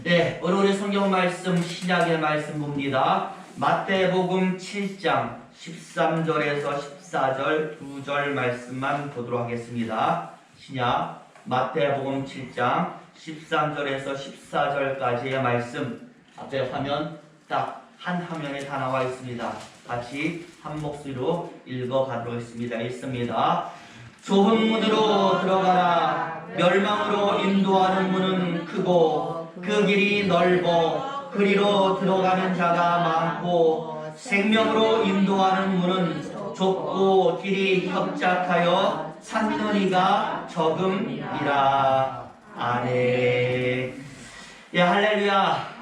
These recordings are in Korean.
네, 오늘 성경 말씀 신약의 말씀 봅니다. 마태복음 7장 13절에서 14절 2절 말씀만 보도록 하겠습니다. 신약 마태복음 7장 13절에서 14절까지의 말씀, 앞에 화면 딱 한 화면에 다 나와 있습니다. 같이 한 목소리로 읽어가도록 하겠습니다. 읽습니다. 좁은 문으로 들어가라. 멸망으로 인도하는 문은 크고 그 길이 넓어 그리로 들어가는 자가 많고 생명으로 인도하는 문은 좁고 길이 협착하여 찾는 이가 적음이라. 아멘. 예, 할렐루야.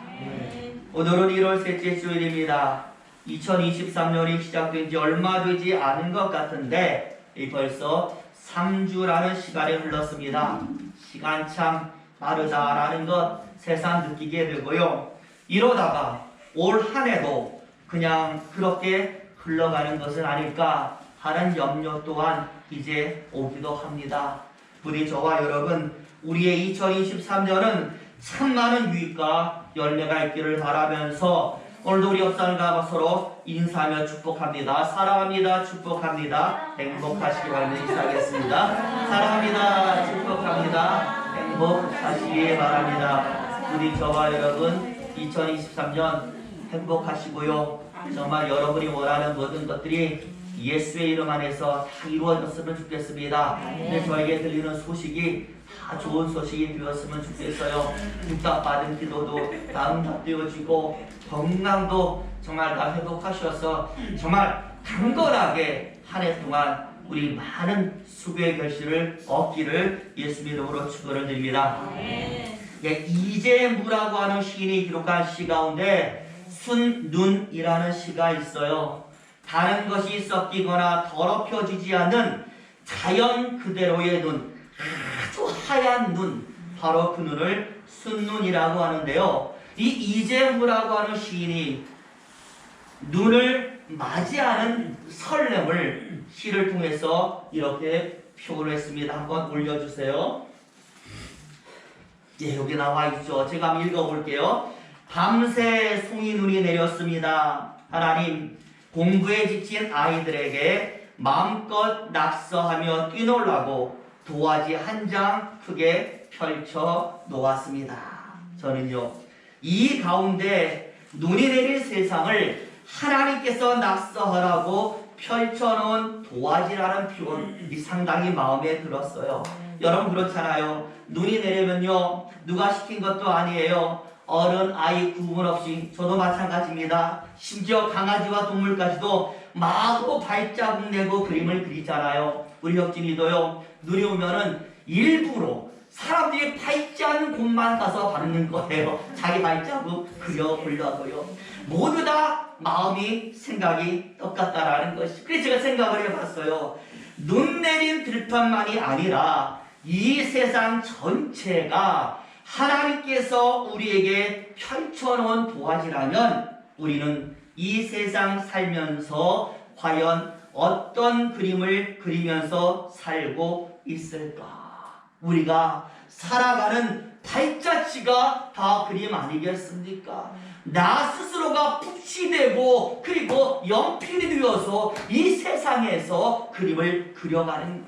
오늘은 1월 셋째 주일입니다. 2023년이 시작된 지 얼마 되지 않은 것 같은데 벌써 3주라는 시간이 흘렀습니다. 시간 참 빠르다라는 것 새삼 느끼게 되고요. 이러다가 올 한 해도 그냥 그렇게 흘러가는 것은 아닐까 하는 염려 또한 이제 오기도 합니다. 부디 저와 여러분, 우리의 2023년은 참 많은 유익과 열매가 있기를 바라면서 오늘도 우리 옆사람과 서로 인사하며 축복합니다. 사랑합니다. 축복합니다. 행복하시기 바랍니다. 인사하겠습니다. 사랑합니다. 축복합니다. 행복하시기 바랍니다. 우리 저와 여러분 2023년 행복하시고요. 정말 여러분이 원하는 모든 것들이 예수의 이름 안에서 다 이루어졌으면 좋겠습니다. 근데 저에게 들리는 소식이 다 좋은 소식이 되었으면 좋겠어요. 부탁받은 기도도 다 응답되어지고 건강도 정말 다 회복하셔서 정말 강건하게 한 해 동안 우리 많은 수고의 결실을 얻기를 예수 이름으로 축원을 드립니다. 예, 이재무라고 하는 시인이 기록한 시 가운데 순눈이라는 시가 있어요. 다른 것이 섞이거나 더럽혀지지 않는 자연 그대로의 눈, 아주 하얀 눈, 바로 그 눈을 순눈이라고 하는데요. 이 이재무라고 하는 시인이 눈을 맞이하는 설렘을 시를 통해서 이렇게 표현을 했습니다. 한번 올려주세요. 예, 여기 나와 있죠. 제가 한번 읽어볼게요. 밤새 송이 눈이 내렸습니다. 하나님, 공부에 지친 아이들에게 마음껏 낙서하며 뛰놀라고 도화지 한 장 크게 펼쳐 놓았습니다. 저는요, 이 가운데 눈이 내린 세상을 하나님께서 낙서하라고 펼쳐놓은 도화지라는 표현이 상당히 마음에 들었어요. 여러분 그렇잖아요. 눈이 내리면요, 누가 시킨 것도 아니에요. 어른, 아이 구분 없이, 저도 마찬가지입니다. 심지어 강아지와 동물까지도 마구 발자국 내고 그림을 그리잖아요. 우리 혁진이도요, 눈이 오면은 일부러 사람들이 밟지 않는 곳만 가서 밟는 거예요. 자기 발자국 그려보려고요. 모두 다 마음이, 생각이 똑같다라는 것이. 그래서 제가 생각을 해봤어요. 눈 내린 들판만이 아니라 이 세상 전체가 하나님께서 우리에게 펼쳐놓은 도화지라면 우리는 이 세상 살면서 과연 어떤 그림을 그리면서 살고 있을까? 우리가 살아가는 발자취가 다 그림 아니겠습니까? 나 스스로가 푹시되고 그리고 연필이 되어서 이 세상에서 그림을 그려가는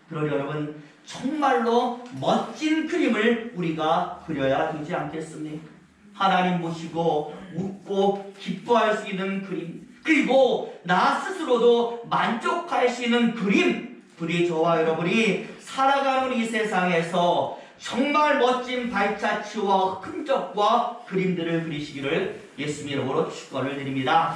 그런 여러분, 정말로 멋진 그림을 우리가 그려야 되지 않겠습니까? 하나님 보시고 웃고 기뻐할 수 있는 그림, 그리고 나 스스로도 만족할 수 있는 그림, 우리 저와 여러분이 살아가는 이 세상에서 정말 멋진 발자취와 흔적과 그림들을 그리시기를 예수님 이름으로 축원을 드립니다.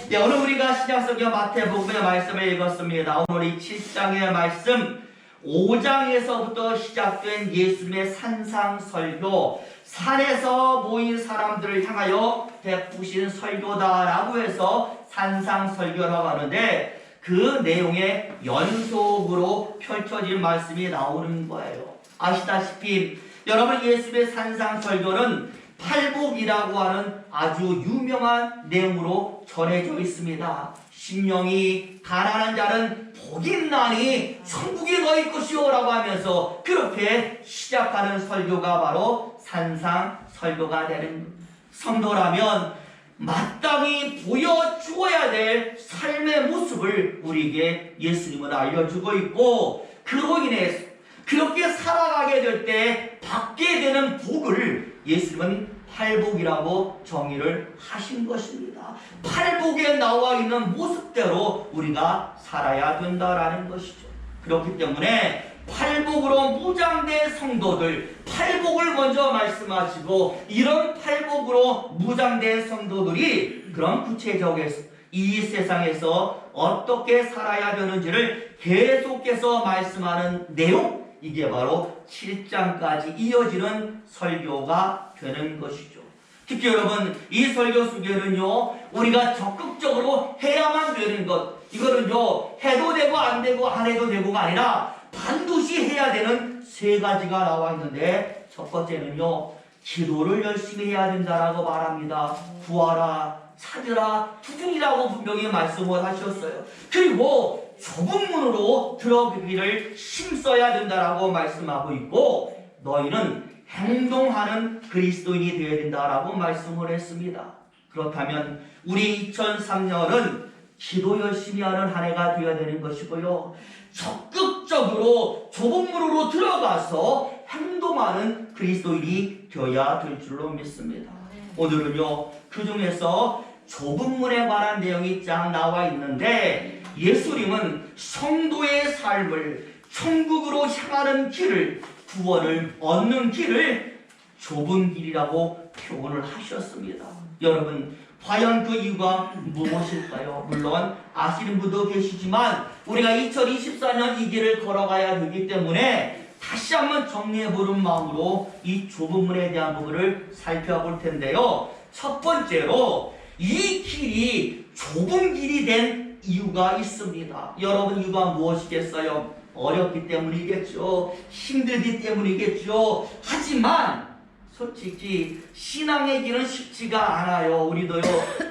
네, 오늘 우리가 신약성경 마태복음의 말씀을 읽었습니다. 오늘 이 7장의 말씀 5장에서부터 시작된 예수님의 산상설교, 산에서 모인 사람들을 향하여 베푸신 설교다라고 해서 산상설교라고 하는데, 그 내용의 연속으로 펼쳐진 말씀이 나오는 거예요. 아시다시피 여러분, 예수님의 산상설교는 팔복이라고 하는 아주 유명한 내용으로 전해져 있습니다. 심령이 가난한 자는 복이 있나니 천국이 너희 것이요 라고 하면서 그렇게 시작하는 설교가 바로 산상 설교가 되는 성도라면 마땅히 보여주어야 될 삶의 모습을 우리에게 예수님은 알려주고 있고, 그로 인해서 그렇게 살아가게 될 때 받게 되는 복을 예수님은 팔복이라고 정의를 하신 것입니다. 팔복에 나와 있는 모습대로 우리가 살아야 된다라는 것이죠. 그렇기 때문에 팔복으로 무장된 성도들, 팔복을 먼저 말씀하시고, 이런 팔복으로 무장된 성도들이 그런 구체적인 이 세상에서 어떻게 살아야 되는지를 계속해서 말씀하는 내용, 이게 바로 7장까지 이어지는 설교가 되는 것이죠. 특히 여러분, 이 설교 속에는요, 우리가 적극적으로 해야만 되는 것, 이거는요, 해도 되고 안 되고 안 해도 되고가 아니라 반드시 해야 되는 세 가지가 나와 있는데, 첫 번째는요, 기도를 열심히 해야 된다라고 말합니다. 구하라, 찾으라, 두드리라고 분명히 말씀을 하셨어요. 그리고 좁은 문으로 들어가기를 힘써야 된다라고 말씀하고 있고, 너희는 행동하는 그리스도인이 되어야 된다라고 말씀을 했습니다. 그렇다면 우리 2003년은 기도 열심히 하는 한 해가 되어야 되는 것이고요, 적극적으로 좁은 문으로 들어가서 행동하는 그리스도인이 되어야 될 줄로 믿습니다. 오늘은요, 그 중에서 좁은 문에 관한 내용이 쫙 나와 있는데, 예수님은 성도의 삶을, 천국으로 향하는 길을, 구원을 얻는 길을 좁은 길이라고 표현을 하셨습니다. 여러분, 과연 그 이유가 무엇일까요? 물론 아시는 분도 계시지만 우리가 2024년 이 길을 걸어가야 되기 때문에 다시 한번 정리해보는 마음으로 이 좁은 문에 대한 부분을 살펴볼 텐데요. 첫 번째로, 이 길이 좁은 길이 된 이유가 있습니다. 여러분, 이유가 무엇이겠어요? 어렵기 때문이겠죠. 힘들기 때문이겠죠. 하지만 솔직히 신앙의 길은 쉽지가 않아요.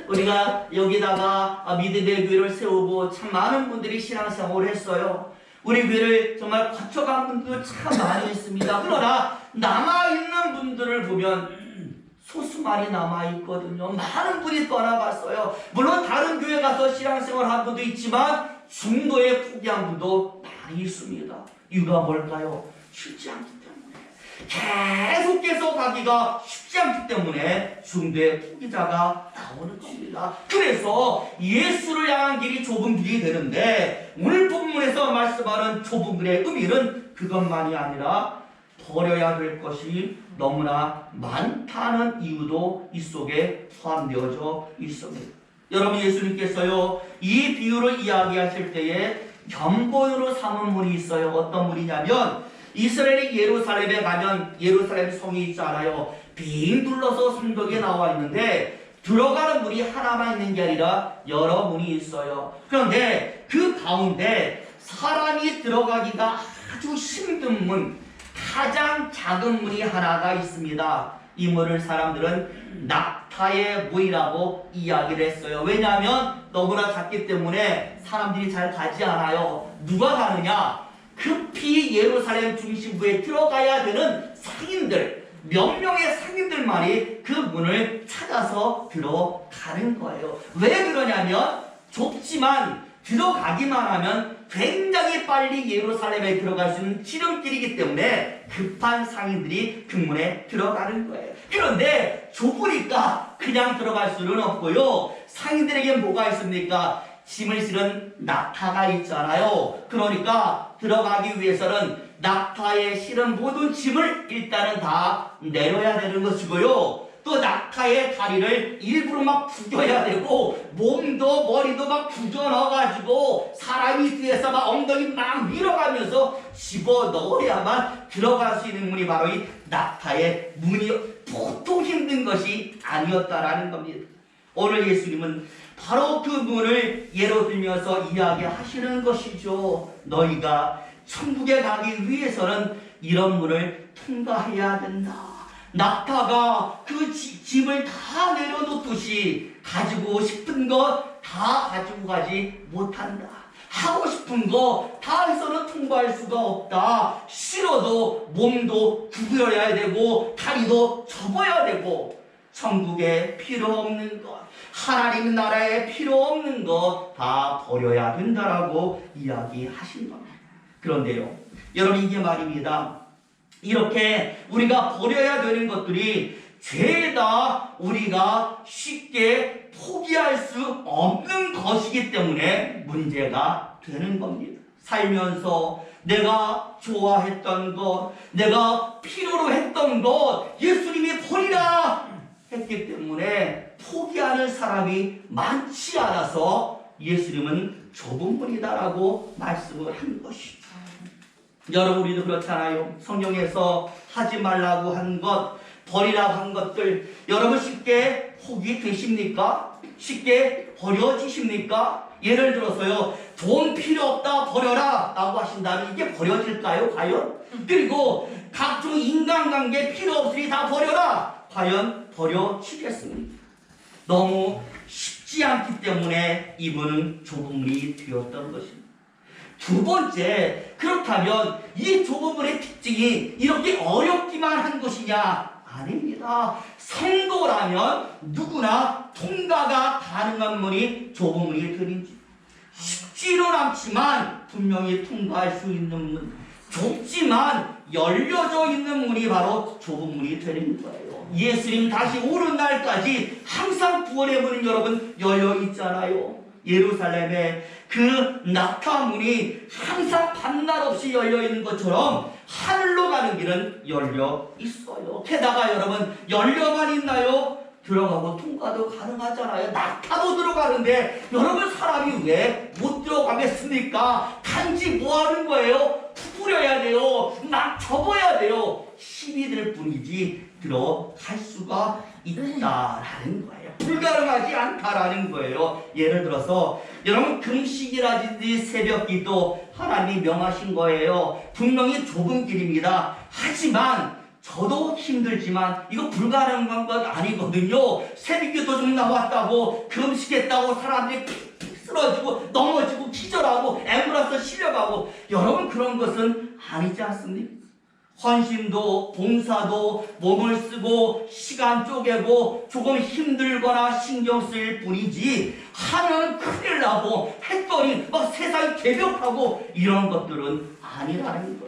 우리가 여기다가 믿음의 교회를 세우고 참 많은 분들이 신앙생활을 했어요. 우리 교회를 정말 거쳐간 분들 참 많이 있습니다. 그러나 남아있는 분들을 보면 소수만이 남아있거든요. 많은 분이 떠나갔어요. 물론 다른 교회 가서 신앙생활 한 분도 있지만 중도에 포기한 분도 많이 있습니다. 이유가 뭘까요? 쉽지 않기 때문에, 계속해서 가기가 쉽지 않기 때문에 중도에 포기자가 나오는 겁니다. 그래서 예수를 향한 길이 좁은 길이 되는데, 오늘 본문에서 말씀하는 좁은 길의 의미는 그것만이 아니라 버려야 될 것이 너무나 많다는 이유도 이 속에 포함되어져 있습니다. 여러분, 예수님께서요, 이 비유를 이야기하실 때에 견본으로 삼은 문이 있어요. 어떤 문이냐면, 이스라엘이 예루살렘에 가면 예루살렘 성이 있잖아요. 빙 둘러서 성벽에 나와 있는데 들어가는 문이 하나만 있는 게 아니라 여러 문이 있어요. 그런데 그 가운데 사람이 들어가기가 아주 힘든 문, 가장 작은 문이 하나가 있습니다. 이 문을 사람들은 낙타의 문이라고 이야기를 했어요. 왜냐하면 너무나 작기 때문에 사람들이 잘 가지 않아요. 누가 가느냐? 급히 예루살렘 중심부에 들어가야 되는 상인들, 몇 명의 상인들만이 그 문을 찾아서 들어가는 거예요. 왜 그러냐면 좁지만 들어가기만 하면 굉장히 빨리 예루살렘에 들어갈 수 있는 지름길이기 때문에 급한 상인들이 그 문에 들어가는 거예요. 그런데 좁으니까 그냥 들어갈 수는 없고요. 상인들에게 뭐가 있습니까? 짐을 실은 낙타가 있잖아요. 그러니까 들어가기 위해서는 낙타에 실은 모든 짐을 일단은 다 내려야 되는 것이고요. 또 낙타의 다리를 일부러 막 구겨야 되고, 몸도 머리도 막 구겨 넣어가지고 사람이 뒤에서 막 엉덩이 막 밀어가면서 집어 넣어야만 들어갈 수 있는 문이 바로 이 낙타의 문이 보통 힘든 것이 아니었다라는 겁니다. 오늘 예수님은 바로 그 문을 예로 들면서 이야기하시는 것이죠. 너희가 천국에 가기 위해서는 이런 문을 통과해야 된다. 낙타가 그 짐을 다 내려놓듯이 가지고 싶은 것 다 가지고 가지 못한다. 하고 싶은 거 다 해서는 통과할 수가 없다. 싫어도 몸도 구부려야 되고 다리도 접어야 되고 천국에 필요 없는 것, 하나님 나라에 필요 없는 것 다 버려야 된다라고 이야기하신 겁니다. 그런데요, 여러분, 이게 말입니다. 이렇게 우리가 버려야 되는 것들이 죄다 우리가 쉽게 포기할 수 없는 것이기 때문에 문제가 되는 겁니다. 살면서 내가 좋아했던 것, 내가 필요로 했던 것 예수님이 버리라 했기 때문에 포기하는 사람이 많지 않아서 예수님은 좁은 문이다라고 말씀을 한 것이죠. 여러분, 우리도 그렇잖아요. 성경에서 하지 말라고 한 것, 버리라고 한 것들 여러분 쉽게 포기되십니까? 쉽게 버려지십니까? 예를 들어서요, 돈 필요 없다 버려라 라고 하신다면 이게 버려질까요? 과연? 그리고 각종 인간관계 필요 없으니 다 버려라, 과연 버려지겠습니까? 너무 쉽지 않기 때문에 이분은 좁은 문이 되었던 것입니다. 두 번째, 그렇다면 이 좁은 문의 특징이 이렇게 어렵기만 한 것이냐? 아닙니다. 성도라면 누구나 통과가 가능한 문이 좁은 문이 되는지, 쉽지는 않지만 분명히 통과할 수 있는 문, 좁지만 열려져 있는 문이 바로 좁은 문이 되는 거예요. 예수님 다시 오는 날까지 항상 구원의 문은 여러분 열려 있잖아요. 예루살렘에 그 낙타문이 항상 밤낮 없이 열려 있는 것처럼 하늘로 가는 길은 열려 있어요. 게다가 여러분, 열려만 있나요? 들어가고 통과도 가능하잖아요. 낙타도 들어가는데 여러분, 사람이 왜 못 들어가겠습니까? 단지 뭐 하는 거예요? 구부려야 돼요. 막 접어야 돼요. 힘이 들 뿐이지 들어갈 수가 있다라는 거예요. 불가능하지 않다라는 거예요. 예를 들어서 여러분, 금식이라든지 새벽기도 하나님이 명하신 거예요. 분명히 좁은 길입니다. 하지만 저도 힘들지만 이거 불가능한 건 아니거든요. 새벽기도 좀 나왔다고 금식했다고 사람들이 픽픽 쓰러지고 넘어지고 기절하고 앰뷸런스 실려가고, 여러분, 그런 것은 아니지 않습니까? 헌신도 봉사도 몸을 쓰고 시간 쪼개고 조금 힘들거나 신경 쓰일 뿐이지, 하면 큰일 나고 했더니 막 세상이 개벽하고 이런 것들은 아니라는 것.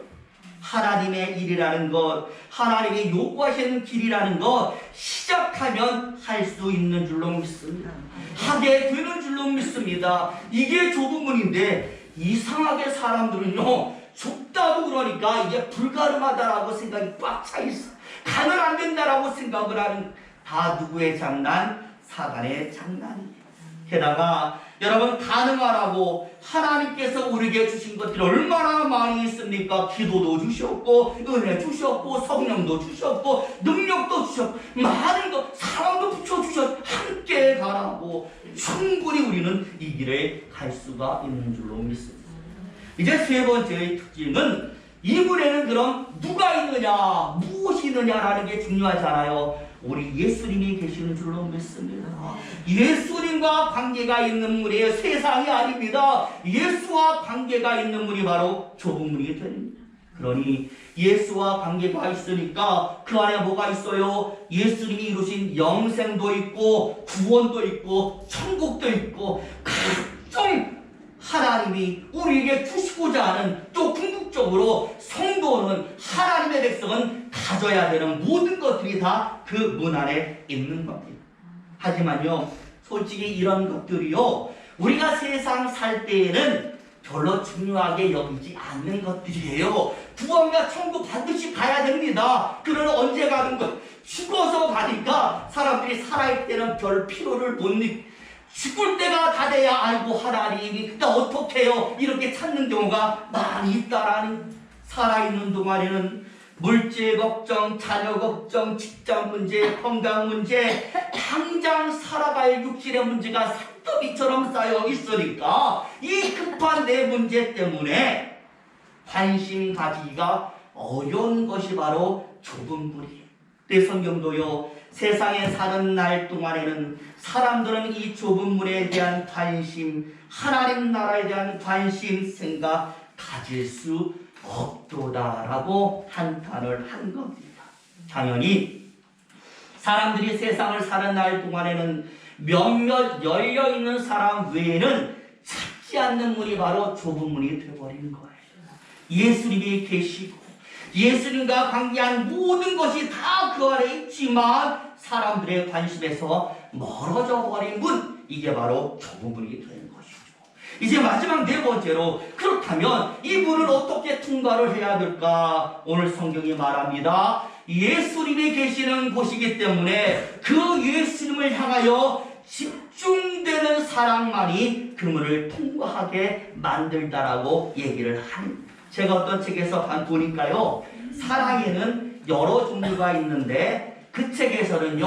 하나님의 일이라는 것, 하나님이 요구하시는 길이라는 것, 시작하면 할 수 있는 줄로 믿습니다. 하게 되는 줄로 믿습니다. 이게 좁은 문인데 이상하게 사람들은요, 좁다고 그러니까 이게 불가능하다라고 생각이 꽉 차 있어. 가면 안 된다라고 생각을 하는, 다 누구의 장난? 사단의 장난이에요. 게다가 여러분, 가능하라고 하나님께서 우리에게 주신 것들이 얼마나 많이 있습니까? 기도도 주셨고 은혜 주셨고 성령도 주셨고 능력도 주셨고 많은 것, 사랑도 붙여주셨고 함께 가라고 충분히 우리는 이 길에 갈 수가 있는 줄로 믿습니다. 이제 세 번째의 특징은, 이분에는 그럼 누가 있느냐, 무엇이 있느냐라는 게 중요하잖아요. 우리 예수님이 계시는 줄로 믿습니다. 예수님과 관계가 있는 문이 세상이 아닙니다. 예수와 관계가 있는 문이 바로 좁은 문이 됩니다. 그러니 예수와 관계가 있으니까 그 안에 뭐가 있어요? 예수님이 이루신 영생도 있고 구원도 있고 천국도 있고 각종 하나님이 우리에게 주시고자 하는, 또 궁극적으로 성도는, 하나님의 백성은 가져야 되는 모든 것들이 다 그 문 안에 있는 겁니다. 하지만요, 솔직히 이런 것들이요, 우리가 세상 살 때에는 별로 중요하게 여기지 않는 것들이에요. 구원과 천국 반드시 가야 됩니다. 그러나 언제 가는 것? 죽어서 가니까 사람들이 살아있을 때는 별 필요를 못 느끼고, 죽을 때가 다 돼야 아이고 하나님이 나 어떡해요 이렇게 찾는 경우가 많이 있다라는. 살아있는 동안에는 물질 걱정, 자녀 걱정, 직장 문제, 건강 문제, 당장 살아갈 육신의 문제가 산더미처럼 쌓여 있으니까 이 급한 내 문제 때문에 관심 가지기가 어려운 것이 바로 좁은 문이에요. 내 성경도요, 세상에 사는 날 동안에는 사람들은 이 좁은 문에 대한 관심, 하나님 나라에 대한 관심, 생각 가질 수 없도다라고 한탄을 한 겁니다. 당연히 사람들이 세상을 사는 날 동안에는 몇몇 열려있는 사람 외에는 찾지 않는 문이 바로 좁은 문이 되어버리는 거예요. 예수님이 계시고 예수님과 관계한 모든 것이 다 그 안에 있지만 사람들의 관심에서 멀어져 버린 문, 이게 바로 좁은 문이 되는 것이죠. 이제 마지막 네 번째로, 그렇다면 이 문을 어떻게 통과를 해야 될까? 오늘 성경이 말합니다. 예수님이 계시는 곳이기 때문에 그 예수님을 향하여 집중되는 사랑만이 그 문을 통과하게 만들다라고 얘기를 합니다. 제가 어떤 책에서 보니까요, 사랑에는 여러 종류가 있는데 그 책에서는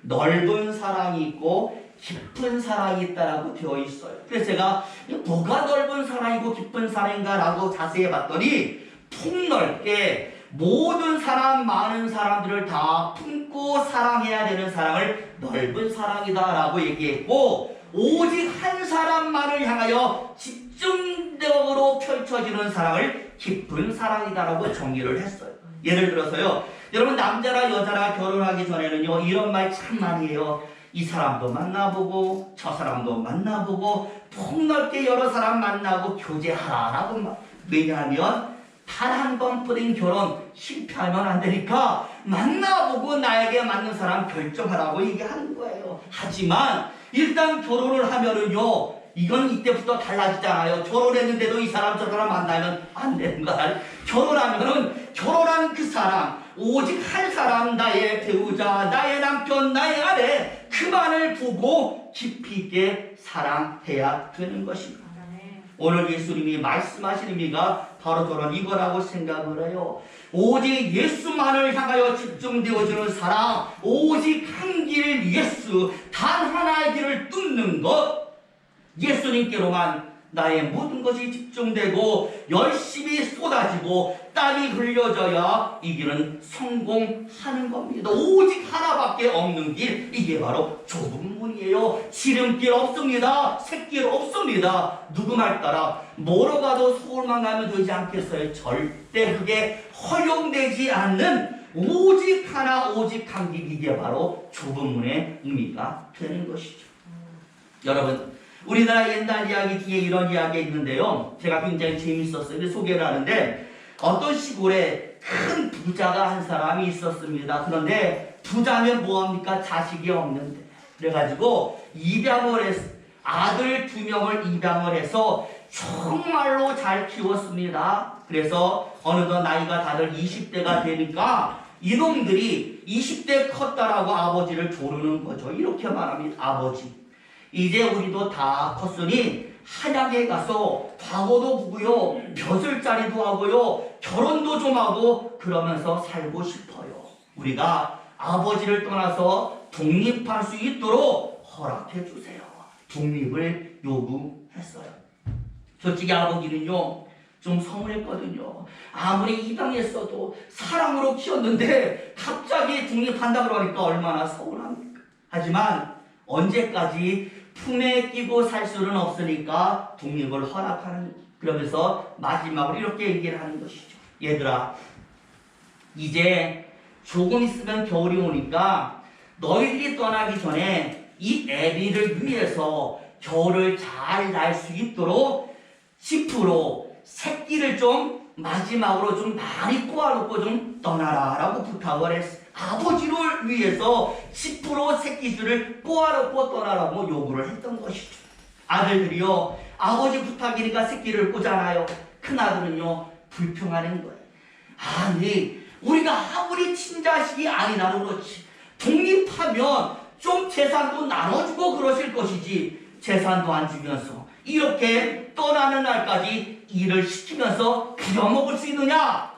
넓은 사랑이 있고 깊은 사랑이 있다라고 되어 있어요. 그래서 제가 뭐가 넓은 사랑이고 깊은 사랑인가 라고 자세히 봤더니 폭넓게 모든 사람, 많은 사람들을 다 품고 사랑해야 되는 사랑을 넓은 사랑이다 라고 얘기했고, 오직 한 사람만을 향하여 집중적으로 펼쳐지는 사랑을 깊은 사랑이다라고 정의를 했어요. 예를 들어서요, 여러분 남자나 여자나 결혼하기 전에는요 이런 말 참 많이 해요. 이 사람도 만나보고 저 사람도 만나보고 폭넓게 여러 사람 만나고 교제하라라고. 왜냐하면 단 한 번뿐인 결혼 실패하면 안 되니까 만나보고 나에게 맞는 사람 결정하라고 얘기하는 거예요. 하지만 일단 결혼을 하면은요, 이건 이때부터 달라지잖아요. 결혼했는데도 이 사람 저 사람 만나면 안 되는 거야. 결혼하면은 결혼한 그 사람, 오직 한 사람, 나의 배우자, 나의 남편, 나의 아내, 그만을 보고 깊이 있게 사랑해야 되는 것입니다. 오늘 예수님이 말씀하신 의미가 바로 저는 이거라고 생각을 해요. 오직 예수만을 향하여 집중되어지는 사랑, 오직 한 길 예수, 단 하나의 길을 뚫는 것, 예수님께로만 나의 모든 것이 집중되고 열심히 쏟아지고 땀이 흘려져야 이 길은 성공하는 겁니다. 오직 하나밖에 없는 길, 이게 바로 좁은 문이에요. 지름길 없습니다. 샛길 없습니다. 누구 말 따라 뭐로 가도 서울만 가면 되지 않겠어요? 절대 그게 허용되지 않는 오직 하나, 오직 한 길, 이게 바로 좁은 문의 의미가 되는 것이죠. 여러분, 우리나라 옛날 이야기 뒤에 이런 이야기가 있는데요, 제가 굉장히 재밌었어요. 소개를 하는데, 어떤 시골에 큰 부자가 한 사람이 있었습니다. 그런데 부자면 뭐합니까? 자식이 없는데. 그래가지고 입양을 해서 아들 2명을 입양을 해서 정말로 잘 키웠습니다. 그래서 어느덧 나이가 다들 20대가 되니까 이놈들이 20대 컸다라고 아버지를 조르는 거죠. 이렇게 말합니다. 아버지, 이제 우리도 다 컸으니 한양에 가서 과거도 보고요, 벼슬자리도 하고요, 결혼도 좀 하고 그러면서 살고 싶어요. 우리가 아버지를 떠나서 독립할 수 있도록 허락해 주세요. 독립을 요구했어요. 솔직히 아버지는요 좀 서운했거든요. 아무리 입양했어도 사랑으로 키웠는데 갑자기 독립한다 그러니까 얼마나 서운합니까? 하지만 언제까지 품에 끼고 살 수는 없으니까 독립을 허락하는, 그러면서 마지막으로 이렇게 얘기를 하는 것이죠. 얘들아, 이제 조금 있으면 겨울이 오니까 너희들이 떠나기 전에 이 애비를 위해서 겨울을 잘 날 수 있도록 10% 새끼를 좀 마지막으로 좀 많이 꼬아놓고 좀 떠나라 라고 부탁을 했어요. 아버지를 위해서 10% 새끼줄을 꼬아놓고 떠나라고 요구를 했던 것이죠. 아들들이요, 아버지 부탁이니까 새끼를 꼬잖아요. 큰아들은요 불평하는 거예요. 아니, 우리가 아무리 친자식이 아니라도 그렇지, 독립하면 좀 재산도 나눠주고 그러실 것이지 재산도 안 주면서 이렇게 떠나는 날까지 일을 시키면서 부려먹을 수 있느냐?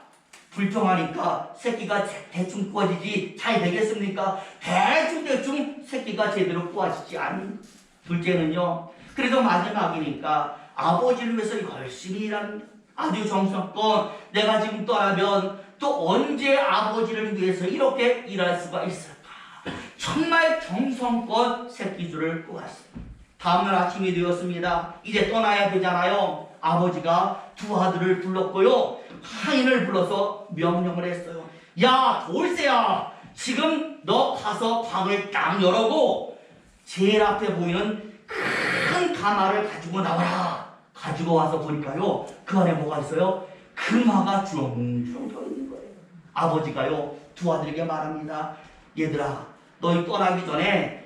불평하니까 새끼가 대충 꼬아지지 잘 되겠습니까? 대충 새끼가 제대로 꼬아지지 않는. 둘째는요, 그래도 마지막이니까 아버지를 위해서 열심히 일하는, 아주 정성껏 내가 지금 떠나면 또 언제 아버지를 위해서 이렇게 일할 수가 있을까? 정말 정성껏 새끼줄을 꼬았어요. 다음날 아침이 되었습니다. 이제 떠나야 되잖아요. 아버지가 두 아들을 불렀고요. 하인을 불러서 명령을 했어요. 야, 돌쇠야, 지금 너 가서 방을 딱 열어고 제일 앞에 보이는 큰 가마를 가지고 나와라. 가지고 와서 보니까요, 그 안에 뭐가 있어요? 금화가 주렁주렁 져 있는 거예요. 아버지가요, 두 아들에게 말합니다. 얘들아, 너희 떠나기 전에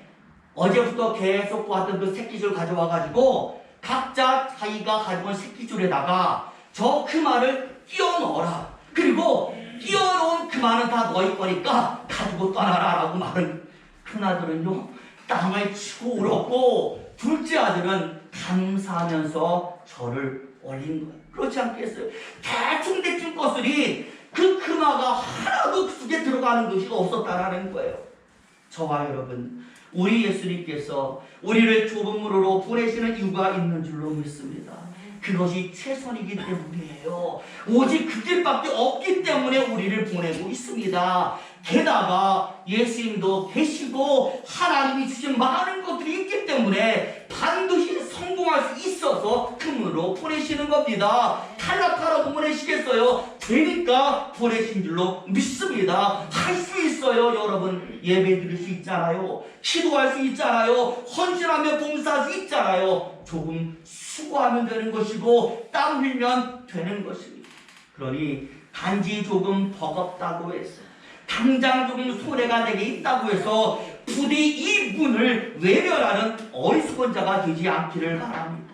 어제부터 계속 보았던 그 새끼줄 가져와가지고 각자 자기가 가지고 온 새끼줄에다가 저 금화를 끼워 넣어라. 그리고 끼워놓은 금화는 다 너희 거니까 가지고 떠나라 라고 말은, 큰아들은요 땅을 치고 울었고 둘째 아들은 감사하면서 절을 올린 거예요. 그렇지 않겠어요? 대충 껐으니 그 금화가 하나도 속에 들어가는 것이 없었다라는 거예요. 저와 여러분, 우리 예수님께서 우리를 좁은 문으로 보내시는 이유가 있는 줄로 믿습니다. 그것이 최선이기 때문이에요. 오직 그 길밖에 없기 때문에 우리를 보내고 있습니다. 게다가 예수님도 계시고 하나님이 주신 많은 것들이 있기 때문에 반드시 성공할 수 있어서 그 문으로 보내시는 겁니다. 탈락하라고 보내시겠어요? 되니까 보내신 줄로 믿습니다. 할 수 있어요. 여러분, 예배 드릴 수 있잖아요. 기도할 수 있잖아요. 헌신하며 봉사할 수 있잖아요. 조금 수고하면 되는 것이고 땀 흘리면 되는 것입니다. 그러니 단지 조금 버겁다고 해서, 당장 조금 손해가 되게 있다고 해서 부디 이 문을 외면하는 어리석은 자가 되지 않기를 바랍니다.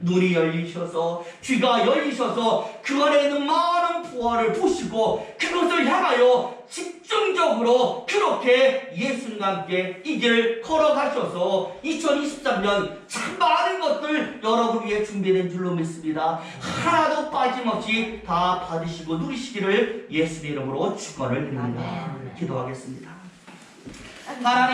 눈이 열리셔서, 귀가 열리셔서 그 안에 있는 많은 부활을 보시고 그것을 향하여 집중적으로 그렇게 예수님과 함께 이 길을 걸어가셔서 2023년 참 많은 것들 여러분 위해 준비된 줄로 믿습니다. 하나도 빠짐없이 다 받으시고 누리시기를 예수의 이름으로 축원을 드립니다. 기도하겠습니다. 하나님